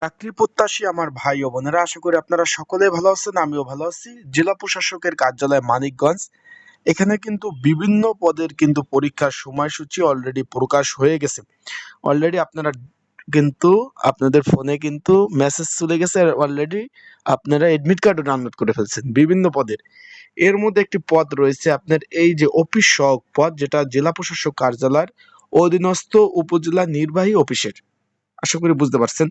চাকরি প্রত্যাশী আমার ভাই ও বোনেরা, আশা করি আপনারা সকলে ভালো আছেন। আমিও ভালো আছি। জেলা প্রশাসকের কার্যালয় মানিকগঞ্জ, এখানে কিন্তু বিভিন্ন পদের কিন্তু পরীক্ষার সময়সূচি অলরেডি প্রকাশ হয়ে গেছে। অলরেডি আপনারা কিন্তু আপনাদের ফোনে কিন্তু মেসেজ চলে গেছে, অলরেডি আপনারা এডমিট কার্ডও ডাউনলোড করে ফেলছেন বিভিন্ন পদের। এর মধ্যে একটি পদ রয়েছে আপনার এই যে অফিস সহায়ক পদ, যেটা জেলা প্রশাসক কার্যালয়ের অধীনস্থ উপজেলা নির্বাহী অফিসের। আশা করি বুঝতে পারছেন।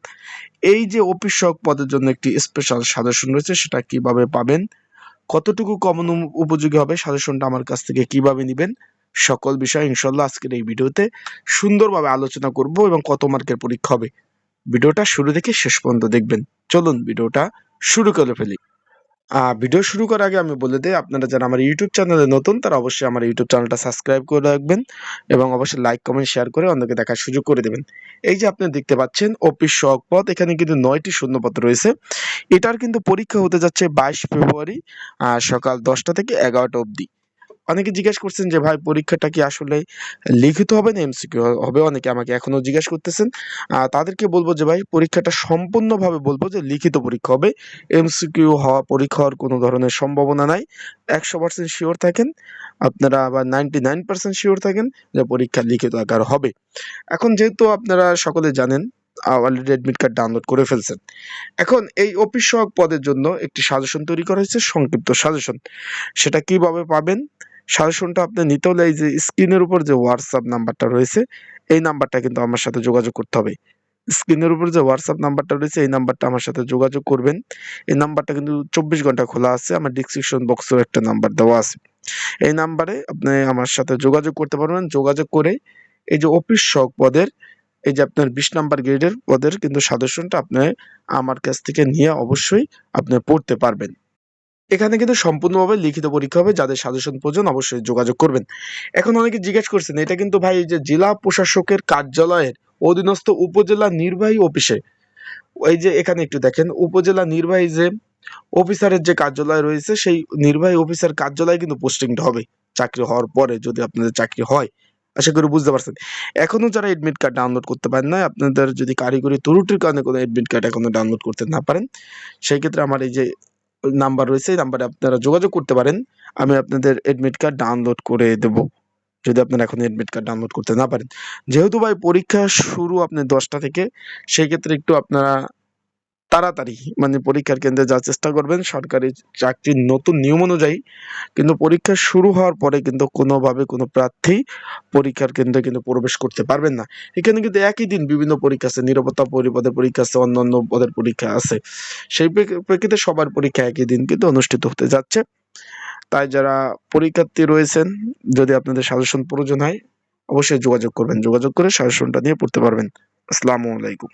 এই যে অফিস সহায়ক পদের জন্য একটি স্পেশাল সাজেশন রয়েছে, সেটা কিভাবে পাবেন, কতটুকু কমন উপযোগী হবে, সাজেশনটা আমার কাছ থেকে কিভাবে নেবেন, সকল বিষয় ইনশাল্লাহ আজকের এই ভিডিওতে সুন্দরভাবে আলোচনা করব এবং কত মার্কের পরীক্ষা হবে। ভিডিওটা শুরু থেকে শেষ পর্যন্ত দেখবেন। চলুন ভিডিওটা শুরু করে ফেলি। ভিডিও শুরু করার আগে আমি বলে দিই, আপনারা যারা আমার ইউটিউব চ্যানেলে নতুন তারা অবশ্যই আমার ইউটিউব চ্যানেলটা সাবস্ক্রাইব করে রাখবেন এবং অবশ্যই লাইক কমেন্ট শেয়ার করে অন্যকে দেখার সুযোগ করে দেবেন। এই যে আপনি দেখতে পাচ্ছেন অফিস সহায়ক পদ, এখানে কিন্তু 9টি শূন্যপদ রয়েছে। এটার কিন্তু পরীক্ষা হতে যাচ্ছে 22 ফেব্রুয়ারি সকাল 10টা থেকে 11টা অবধি। অনেকে জিজ্ঞেস করছেন যে ভাই পরীক্ষাটা কি আসলে লিখিত হবে না এমসিকিউ হবে, অনেকে আমাকে এখনো জিজ্ঞেস করতেছেন। তাদেরকে বলবো যে ভাই পরীক্ষাটা সম্পূর্ণভাবে বলবো যে লিখিত পরীক্ষা হবে। এমসিকিউ হওয়া পরীক্ষা হওয়ার কোনো ধরনের সম্ভাবনা নাই। 100% শিওর থাকেন আপনারা, আবার 99% শিওর থাকেন যে পরীক্ষা লিখিত আকার হবে। এখন যেহেতু আপনারা সকলে জানেন, অলরেডি এডমিট কার্ড ডাউনলোড করে ফেলছেন। এখন এই অফিস সহায়ক পদের জন্য একটি সাজেশন তৈরি করা হয়েছে, সংক্ষিপ্ত সাজেশন। সেটা কিভাবে পাবেন, সাজেশনটা আপনি নিতে হলে এই যে স্ক্রিনের উপর যে হোয়াটসঅ্যাপ নাম্বারটা রয়েছে, এই নাম্বারটা কিন্তু আমার সাথে যোগাযোগ করতে হবে। স্ক্রিনের উপর যে হোয়াটসঅ্যাপ নাম্বারটা রয়েছে, এই নাম্বারটা আমার সাথে যোগাযোগ করবেন। এই নাম্বারটা কিন্তু 24 ঘন্টা খোলা আছে, আমার ডিসক্রিপশন বক্সেও একটা নাম্বার দেওয়া আছে। এই নাম্বারে আপনি আমার সাথে যোগাযোগ করতে পারবেন। যোগাযোগ করে এই যে অফিস সহায়ক পদের, এই যে আপনার 20 নাম্বার গ্রেডের পদের কিন্তু সাজেশনটা আপনি আমার কাছ থেকে নিয়ে অবশ্যই আপনি পড়তে পারবেন। এখানে কিন্তু সম্পূর্ণভাবে লিখিত পরীক্ষা হবে। যাদের সাজেশন প্রয়োজন অবশ্যই যোগাযোগ করবেন। এখন অনেকে জিজ্ঞেস করছেন, এটা কিন্তু ভাই এই যে জেলা প্রশাসকের কার্যালয়ের অধীনস্থ উপজেলা নির্বাহী অফিসে, এই যে এখানে একটু দেখেন উপজেলা নির্বাহী যে অফিসারের যে কার্যালয় রয়েছে, সেই নির্বাহী অফিসার কার্যালয়ে কিন্তু পোস্টিংটা হবে চাকরি হওয়ার পরে, যদি আপনাদের চাকরি হয়। আশা করি বুঝতে পারছেন। এখনো যারা এডমিট কার্ড ডাউনলোড করতে পারেন না, আপনাদের যদি কারিগরি ত্রুটির কারণে কোনো এডমিট কার্ড এখনো ডাউনলোড করতে না পারেন, সেই ক্ষেত্রে আমার এই যে নাম্বার রয়েছে, এই নাম্বারে আপনারা যোগাযোগ করতে পারেন। আমি আপনাদের এডমিট কার্ড ডাউনলোড করে দেব, যদি আপনারা এখন এডমিট কার্ড ডাউনলোড করতে না পারেন। যেহেতু ভাই পরীক্ষা শুরু আপনি 10টা থেকে, সেই ক্ষেত্রে একটু আপনারা তাড়াতাড়ি মানে পরীক্ষার কেন্দ্রে যাওয়ার চেষ্টা করবেন। সরকারি চাকরির নতুন নিয়ম অনুযায়ী কিন্তু পরীক্ষা শুরু হওয়ার পরে কিন্তু কোনোভাবে কোনো প্রার্থী পরীক্ষার কেন্দ্রে কিন্তু প্রবেশ করতে পারবেন না। এখানে কিন্তু একই দিন বিভিন্ন পরীক্ষা আছে, নিরাপত্তা পরিপদের পরীক্ষা আছে, অন্যান্য পদের পরীক্ষা আছে। সেই প্রেক্ষিতে সবার পরীক্ষা একই দিন কিন্তু অনুষ্ঠিত হতে যাচ্ছে। তাই যারা পরীক্ষার্থী রয়েছেন, যদি আপনাদের সাজেশন প্রয়োজন হয় অবশ্যই যোগাযোগ করবেন। যোগাযোগ করে সাজেশনটা নিয়ে পড়তে পারবেন। আসসালামু আলাইকুম।